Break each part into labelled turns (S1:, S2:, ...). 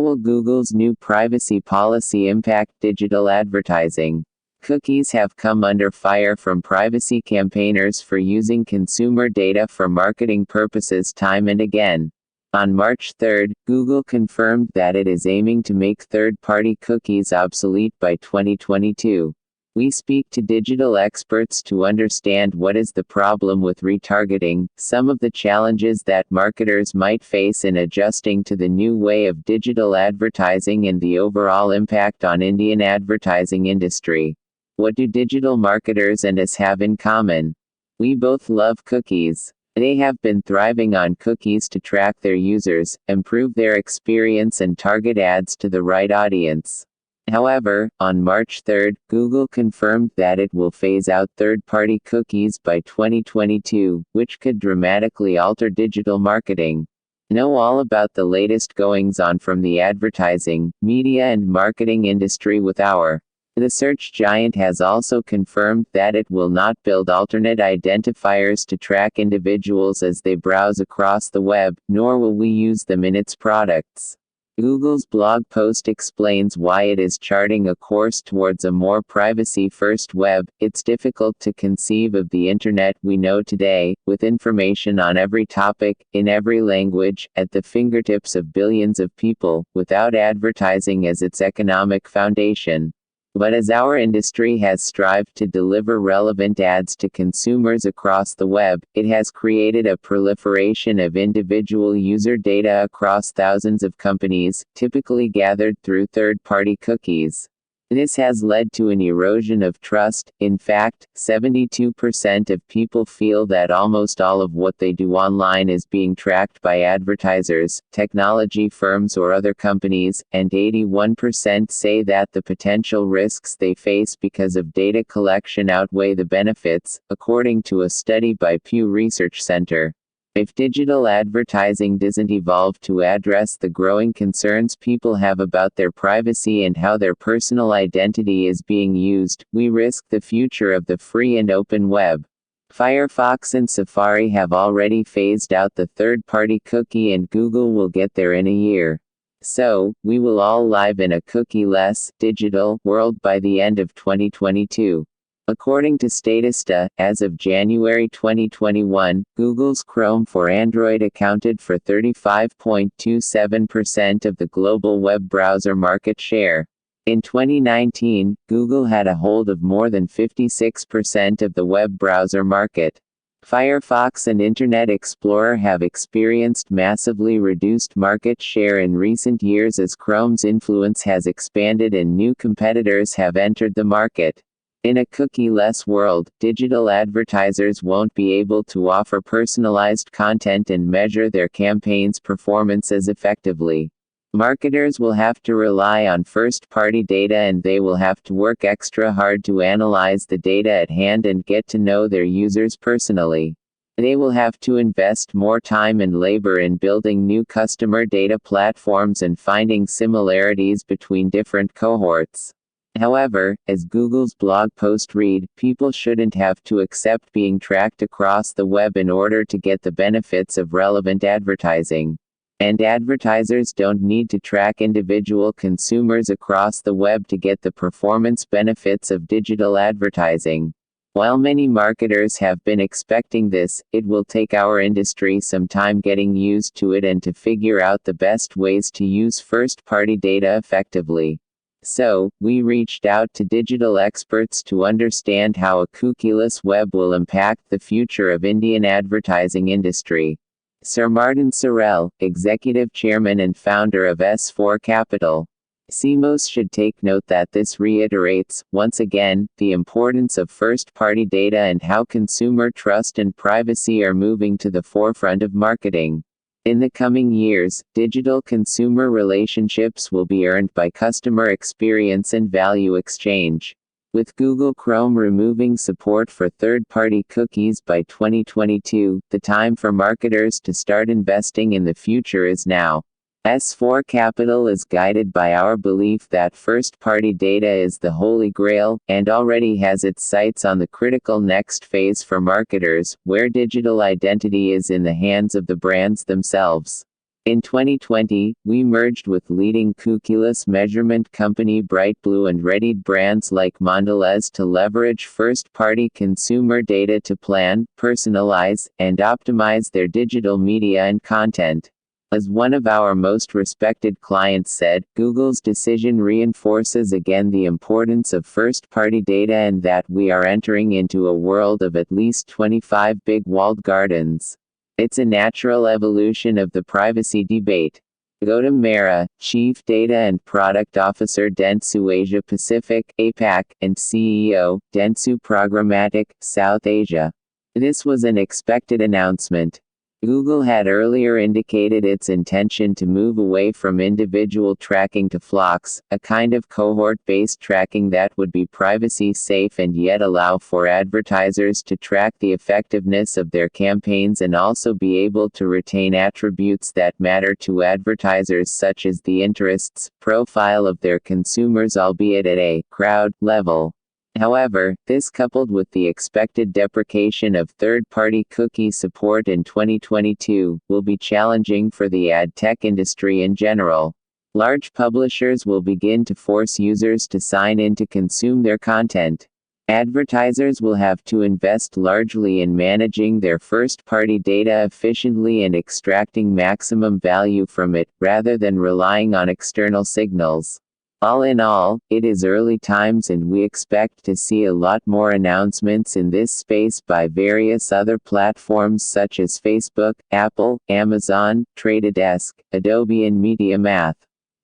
S1: How will Google's new privacy policy impact digital advertising? Cookies have come under fire from privacy campaigners for using consumer data for marketing purposes time and again. On March 3, Google confirmed that it is aiming to make third-party cookies obsolete by 2022. We speak to digital experts to understand what is the problem with retargeting, some of the challenges that marketers might face in adjusting to the new way of digital advertising, and the overall impact on Indian advertising industry. What do digital marketers and us have in common? We both love cookies. They have been thriving on cookies to track their users, improve their experience, and target ads to the right audience. However, on March 3, Google confirmed that it will phase out third-party cookies by 2022, which could dramatically alter digital marketing. Know all about the latest goings-on from the advertising, media and marketing industry with our. The search giant has also confirmed that it will not build alternate identifiers to track individuals as they browse across the web, nor will we use them in its products. Google's blog post explains why it is charting a course towards a more privacy-first web. It's difficult to conceive of the internet we know today, with information on every topic, in every language, at the fingertips of billions of people, without advertising as its economic foundation. But as our industry has strived to deliver relevant ads to consumers across the web, it has created a proliferation of individual user data across thousands of companies, typically gathered through third-party cookies. This has led to an erosion of trust. In fact, 72% of people feel that almost all of what they do online is being tracked by advertisers, technology firms or other companies, and 81% say that the potential risks they face because of data collection outweigh the benefits, according to a study by Pew Research Center. If digital advertising doesn't evolve to address the growing concerns people have about their privacy and how their personal identity is being used, we risk the future of the free and open web. Firefox and Safari have already phased out the third-party cookie, and Google will get there in a year. So, we will all live in a cookie-less, digital world by the end of 2022. According to Statista, as of January 2021, Google's Chrome for Android accounted for 35.27% of the global web browser market share. In 2019, Google had a hold of more than 56% of the web browser market. Firefox and Internet Explorer have experienced massively reduced market share in recent years as Chrome's influence has expanded and new competitors have entered the market. In a cookie-less world, digital advertisers won't be able to offer personalized content and measure their campaigns' performance as effectively. Marketers will have to rely on first-party data, and they will have to work extra hard to analyze the data at hand and get to know their users personally. They will have to invest more time and labor in building new customer data platforms and finding similarities between different cohorts. However, as Google's blog post read, people shouldn't have to accept being tracked across the web in order to get the benefits of relevant advertising. And advertisers don't need to track individual consumers across the web to get the performance benefits of digital advertising. While many marketers have been expecting this, it will take our industry some time getting used to it and to figure out the best ways to use first-party data effectively. So, we reached out to digital experts to understand how a cookieless web will impact the future of Indian advertising industry. Sir Martin Sorrell, Executive Chairman and founder of S4 Capital. CMOs should take note that this reiterates, once again, the importance of first-party data and how consumer trust and privacy are moving to the forefront of marketing. In the coming years, digital consumer relationships will be earned by customer experience and value exchange. With Google Chrome removing support for third-party cookies by 2022, the time for marketers to start investing in the future is now. S4 Capital is guided by our belief that first-party data is the holy grail, and already has its sights on the critical next phase for marketers, where digital identity is in the hands of the brands themselves. In 2020, we merged with leading cookieless measurement company Brightblue and readied brands like Mondelez to leverage first-party consumer data to plan, personalize, and optimize their digital media and content. As one of our most respected clients said, Google's decision reinforces again the importance of first-party data and that we are entering into a world of at least 25 big walled gardens. It's a natural evolution of the privacy debate. Gautam Mehra, Chief Data and Product Officer Dentsu Asia Pacific, APAC, and CEO, Dentsu Programmatic, South Asia. This was an expected announcement. Google had earlier indicated its intention to move away from individual tracking to flocks, a kind of cohort-based tracking that would be privacy-safe and yet allow for advertisers to track the effectiveness of their campaigns and also be able to retain attributes that matter to advertisers such as the interests, profile of their consumers, albeit at a crowd level. However, this coupled with the expected deprecation of third-party cookie support in 2022, will be challenging for the ad tech industry in general. Large publishers will begin to force users to sign in to consume their content. Advertisers will have to invest largely in managing their first-party data efficiently and extracting maximum value from it, rather than relying on external signals. All in all, it is early times and we expect to see a lot more announcements in this space by various other platforms such as Facebook, Apple, Amazon, Trade Desk, Adobe and MediaMath.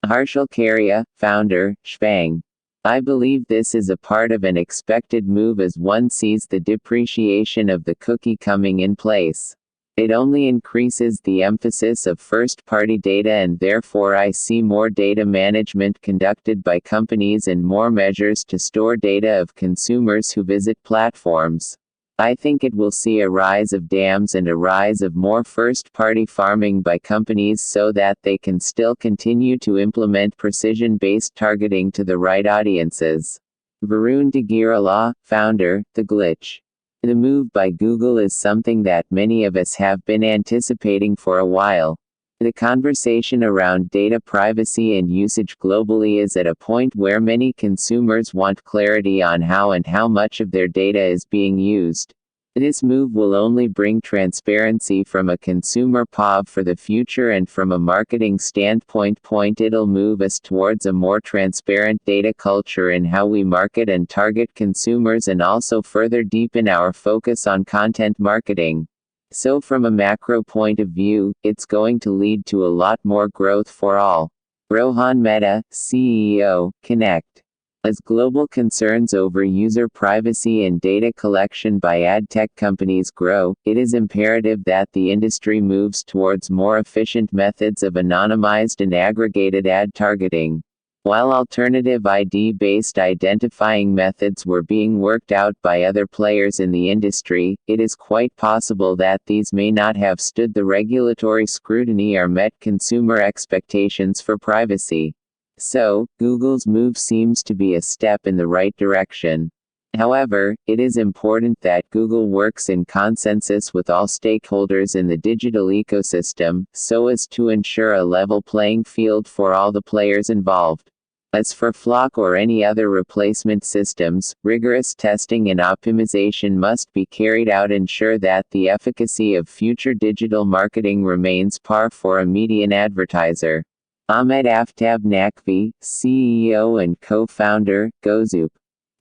S1: Harshal Karia, founder, Shbang. I believe this is a part of an expected move as one sees the depreciation of the cookie coming in place. It only increases the emphasis of first-party data and therefore I see more data management conducted by companies and more measures to store data of consumers who visit platforms. I think it will see a rise of dams and a rise of more first-party farming by companies so that they can still continue to implement precision-based targeting to the right audiences. Varun Dagirala, founder, The Glitch. The move by Google is something that many of us have been anticipating for a while. The conversation around data privacy and usage globally is at a point where many consumers want clarity on how and how much of their data is being used. This move will only bring transparency from a consumer POV for the future, and from a marketing standpoint, it'll move us towards a more transparent data culture in how we market and target consumers, and also further deepen our focus on content marketing. So from a macro point of view, it's going to lead to a lot more growth for all. Rohan Mehta, CEO, Connect. As global concerns over user privacy and data collection by ad tech companies grow, it is imperative that the industry moves towards more efficient methods of anonymized and aggregated ad targeting. While alternative ID-based identifying methods were being worked out by other players in the industry, it is quite possible that these may not have stood the regulatory scrutiny or met consumer expectations for privacy. So, Google's move seems to be a step in the right direction. However, it is important that Google works in consensus with all stakeholders in the digital ecosystem, so as to ensure a level playing field for all the players involved. As for Flock or any other replacement systems, rigorous testing and optimization must be carried out to ensure that the efficacy of future digital marketing remains par for a median advertiser. Ahmed Aftab Naqvi, CEO and co-founder, GoZoop.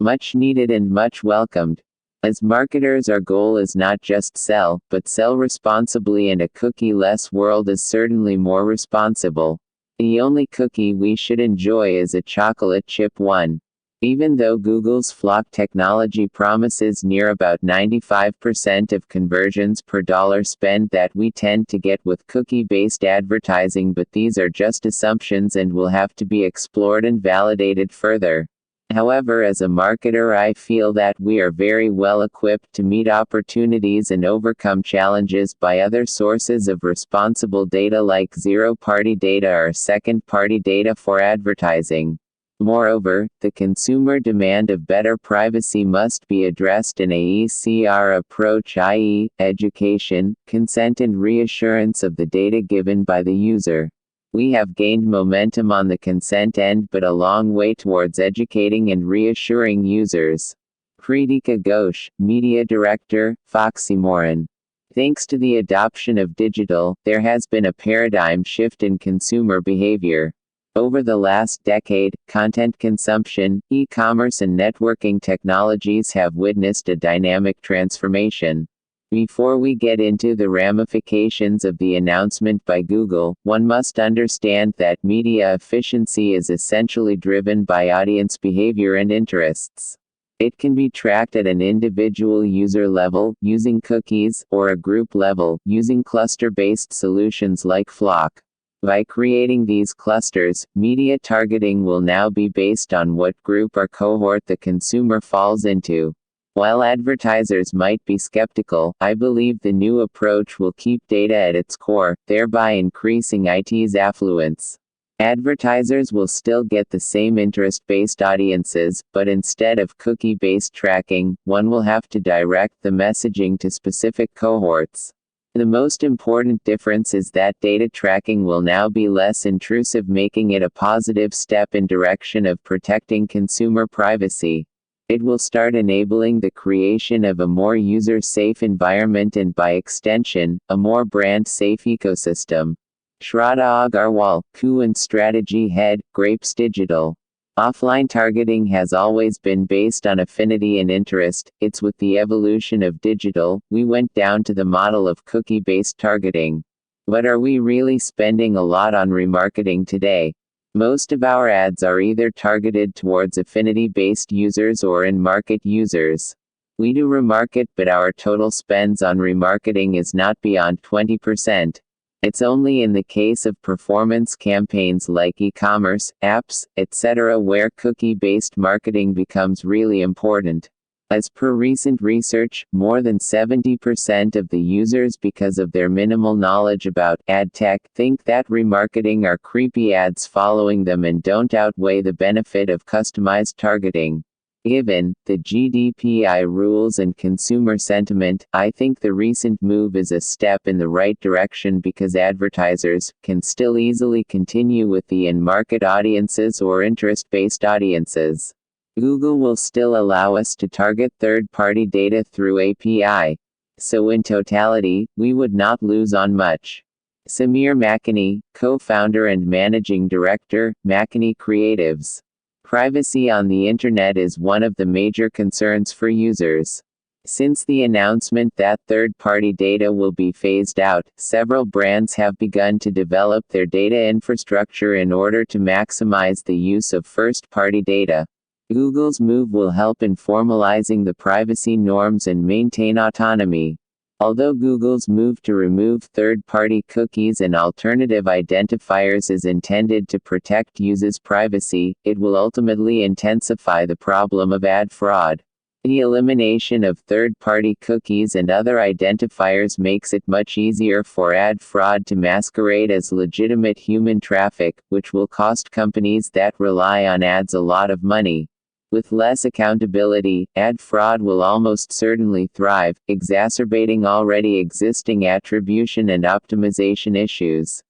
S1: Much needed and much welcomed. As marketers, our goal is not just sell, but sell responsibly, and a cookie-less world is certainly more responsible. The only cookie we should enjoy is a chocolate chip one. Even though Google's Flock technology promises near about 95% of conversions per dollar spent that we tend to get with cookie-based advertising, but these are just assumptions and will have to be explored and validated further. However, as a marketer, I feel that we are very well equipped to meet opportunities and overcome challenges by other sources of responsible data like zero-party data or second-party data for advertising. Moreover, the consumer demand of better privacy must be addressed in a ECR approach, i.e., education, consent and reassurance of the data given by the user. We have gained momentum on the consent end but a long way towards educating and reassuring users. Kritika Ghosh, Media Director, Foxymoran. Thanks to the adoption of digital, there has been a paradigm shift in consumer behavior. Over the last decade, content consumption, e-commerce and networking technologies have witnessed a dynamic transformation. Before we get into the ramifications of the announcement by Google, one must understand that media efficiency is essentially driven by audience behavior and interests. It can be tracked at an individual user level, using cookies, or a group level, using cluster-based solutions like Flock. By creating these clusters, media targeting will now be based on what group or cohort the consumer falls into. While advertisers might be skeptical, I believe the new approach will keep data at its core, thereby increasing IT's affluence. Advertisers will still get the same interest-based audiences, but instead of cookie-based tracking, one will have to direct the messaging to specific cohorts. The most important difference is that data tracking will now be less intrusive, making it a positive step in direction of protecting consumer privacy. It will start enabling the creation of a more user-safe environment and by extension, a more brand-safe ecosystem. Shraddha Agarwal, Coup and Strategy Head, Grapes Digital. Offline targeting has always been based on affinity and interest. It's with the evolution of digital, we went down to the model of cookie-based targeting. But are we really spending a lot on remarketing today? Most of our ads are either targeted towards affinity-based users or in-market users. We do remarket, but our total spends on remarketing is not beyond 20%. It's only in the case of performance campaigns like e-commerce, apps, etc. where cookie-based marketing becomes really important. As per recent research, more than 70% of the users, because of their minimal knowledge about ad tech, think that remarketing are creepy ads following them and don't outweigh the benefit of customized targeting. Given the GDPR rules and consumer sentiment, I think the recent move is a step in the right direction because advertisers can still easily continue with the in-market audiences or interest-based audiences. Google will still allow us to target third-party data through API. So in totality, we would not lose on much. Samir Makani, co-founder and managing director, Makani Creatives. Privacy on the internet is one of the major concerns for users. Since the announcement that third-party data will be phased out, several brands have begun to develop their data infrastructure in order to maximize the use of first-party data. Google's move will help in formalizing the privacy norms and maintain autonomy. Although Google's move to remove third-party cookies and alternative identifiers is intended to protect users' privacy, it will ultimately intensify the problem of ad fraud. The elimination of third-party cookies and other identifiers makes it much easier for ad fraud to masquerade as legitimate human traffic, which will cost companies that rely on ads a lot of money. With less accountability, ad fraud will almost certainly thrive, exacerbating already existing attribution and optimization issues.